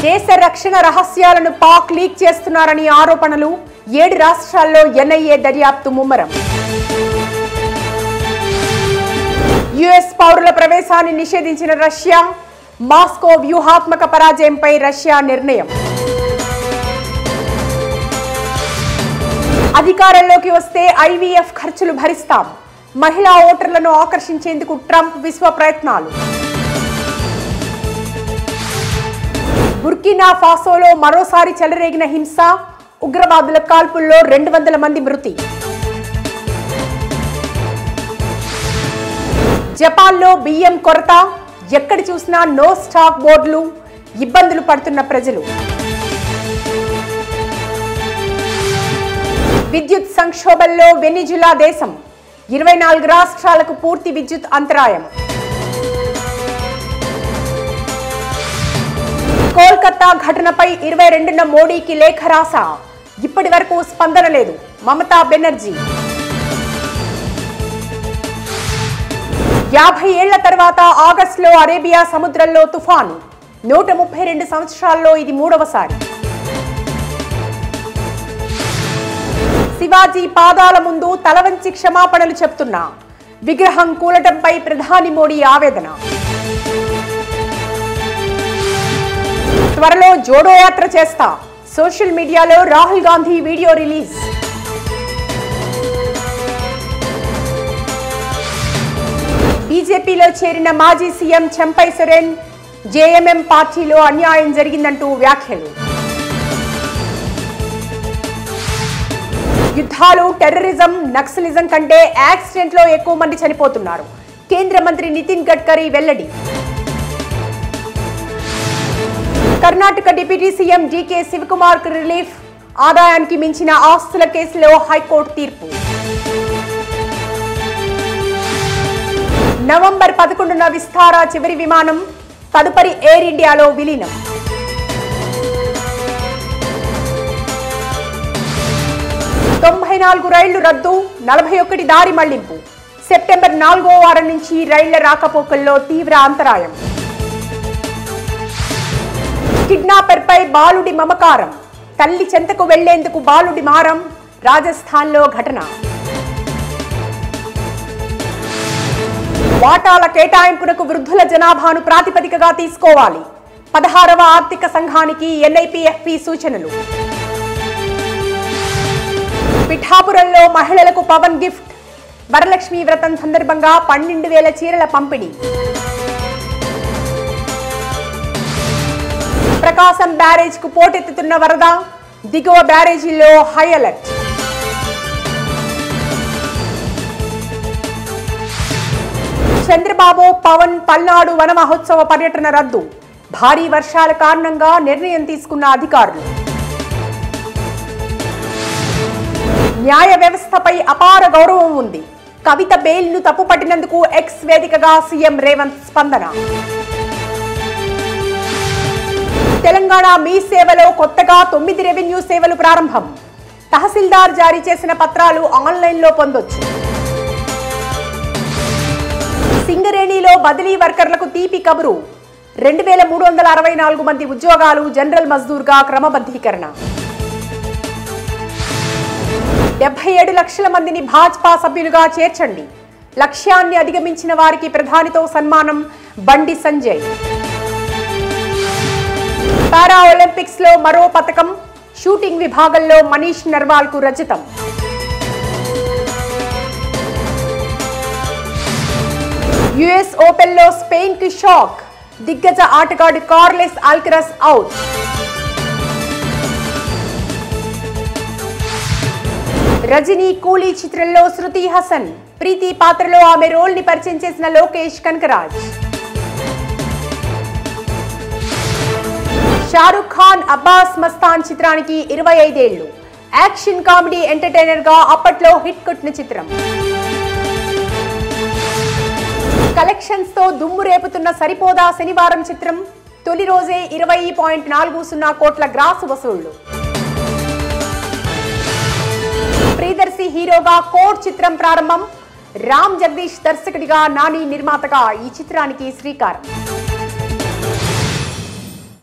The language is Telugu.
దేశ రక్షణ రహస్యాలను పాక్ లీక్ చేస్తున్నారని ఆరోపణలు 7 రాష్ట్రాల్లో ఎన్ఐఏ దర్యాప్తు ముమ్మరం. యుఎస్ పౌరుల ప్రవేశాన్ని నిషేధించిన రష్యా, మాస్కో వ్యూహాత్మక పరాజయంపై రష్యా నిర్ణయం. అధికారంలోకి వస్తే ఐవీఎఫ్ ఖర్చులు భరిస్తాం, మహిళా ఓటర్లను ఆకర్షించేందుకు ట్రంప్ విశ్వ ప్రయత్నాలు. బుర్కినా ఫాసోలో మరోసారి చెలరేగిన హింస, ఉగ్రవాదుల కాల్పుల్లో 200 మంది మృతి. జపాన్లో బియ్యం కొరత, ఎక్కడ చూసినా నో స్టాక్ బోర్డులు, ఇబ్బందులు పడుతున్న ప్రజలు. విద్యుత్ సంక్షోభంలో వెనిజులా దేశం, 24 రాష్ట్రాలకు పూర్తి విద్యుత్ అంతరాయం. కోల్కతా ఘటనపై 22న మోడీకి లేఖ రాసా, ఇప్పటి వరకు స్పందన లేదు మమతా బెనర్జీ. 50 ఏళ్ల తర్వాత ఆగస్టులో అరేబియా సముద్రంలో తుఫాను, 132 సంవత్సరాల్లో ఇది 3వసారి. శివాజీ పాదాల ముందు తలవంచి క్షమాపణలు చెప్తున్నా, విగ్రహం కూలటంపై ప్రధాని మోడీ ఆవేదన. త్వరలో జోడో యాత్ర చేస్తా, సోషల్ మీడియాలో రాహుల్ గాంధీ వీడియో రిలీజ్. బీజేపీలో చేరిన మాజీ సీఎం చెంపై సోరెన్, జేఎంఎం పార్టీలో అన్యాయం జరిగిందంటూ వ్యాఖ్యలు. యుద్ధాలు, టెర్రరిజం, నక్సలిజం కంటే యాక్సిడెంట్లో ఎక్కువ మంది చనిపోతున్నారు, కేంద్ర మంత్రి నితిన్ గడ్కరీ వెల్లడి. Karnataka deputy CM DK Shivakumar కు రిలీఫ్, ఆదాయానికి మించిన ఆస్తుల కేసులో హైకోర్టు తీర్పు. నవంబర్ 11న విస్తారా చివరి విమానం, తదుపరి ఎయిర్ ఇండియాలో విలీనం. "94 రైళ్లు రద్దు, 41 దారి మళ్లింపు. సెప్టెంబర్ 4వ వారం నుంచి రైళ్ల రాకపోకల్లో తీవ్ర అంతరాయం. కిడ్నాపర్పై బాలుడి మమకారం, తల్లి చెంతకు వెళ్లేందుకు బాలుడి మారం, రాజస్థాన్లో ఘటన. వాటాల కేటాయింపునకు వృద్ధుల జనాభాను ప్రాతిపదికగా తీసుకోవాలి, 16వ ఆర్థిక సంఘానికి ఎన్ఐపిఎఫ్పి సూచనలు. పిఠాపురంలో మహిళలకు పవన్ గిఫ్ట్, వరలక్ష్మి వ్రతం సందర్భంగా 12,000 చీరల పంపిణీ. ప్రకాశం బ్యారేజ్ కు పోటెత్తుతున్న వరద, దిగువ బ్యారేజీలో హై అలర్ట్. చంద్రబాబు, పవన్ పల్నాడు వన మహోత్సవ పర్యటన రద్దు, భారీ వర్షాల కారణంగా నిర్ణయం తీసుకున్న అధికారులు. న్యాయ వ్యవస్థపై అపార గౌరవం ఉంది, కవిత బెయిల్ను తప్పుపట్టినందుకు ఎక్స్ వేదికగా సీఎం రేవంత్ స్పందన. తెలంగాణ మీ సేవలో కొత్తగా 9 రెవెన్యూ సేవలు ప్రారంభం, తహసీల్దార్ జారీ చేసిన పత్రాలు ఆన్లైన్లో పొందొచ్చు. సింగరేణిలో బదిలీ వర్కర్లకు తీపి కబురు, 2364 మంది ఉద్యోగాలు జనరల్ మజ్దూర్గా క్రమబద్ధీకరణ. 77 లక్షల మందిని భాజపా సభ్యులుగా చేర్చండి, లక్ష్యాన్ని అధిగమించిన వారికి ప్రధానితో సన్మానం, బండి సంజయ్. పారా ఒలింపిక్స్ లో మరో పతకం, షూటింగ్ విభాగంలో మనీష్ నర్వాల్ కు రజతం. యుఎస్ ఓపెన్ లో స్పెయిన్ కి షాక్, దిగ్గజ ఆటగాడు కార్లెస్ అల్కరస్ అవుట్. రజనీ కూలీ చిత్రంలో శృతి హాసన్, ప్రీతి పాత్రలో ఆమె రోల్ ని పరిచయం చేసిన లోకేష్ కనకరాజ్. షారుఖ్ ఖాన్ అబ్బాస్ మస్తాన్ చిత్రానికి 25 ఏళ్లు, యాక్షన్ కామెడీ ఎంటర్టైనర్ గా అప్పట్లో హిట్ కొట్టిన చిత్రం. కలెక్షన్స్ తో దుమ్ము రేపుతున్న సరిపోదా శనివారం చిత్రం, తొలి రోజే 20.40 కోట్ల గ్రాసు వసూళ్లు. ప్రియదర్శి హీరోగా కోడ్ చిత్రం ప్రారంభం, రామ్ జగదీష్ దర్శకుడిగా, నాని నిర్మాతగా ఈ చిత్రానికి శ్రీకారం.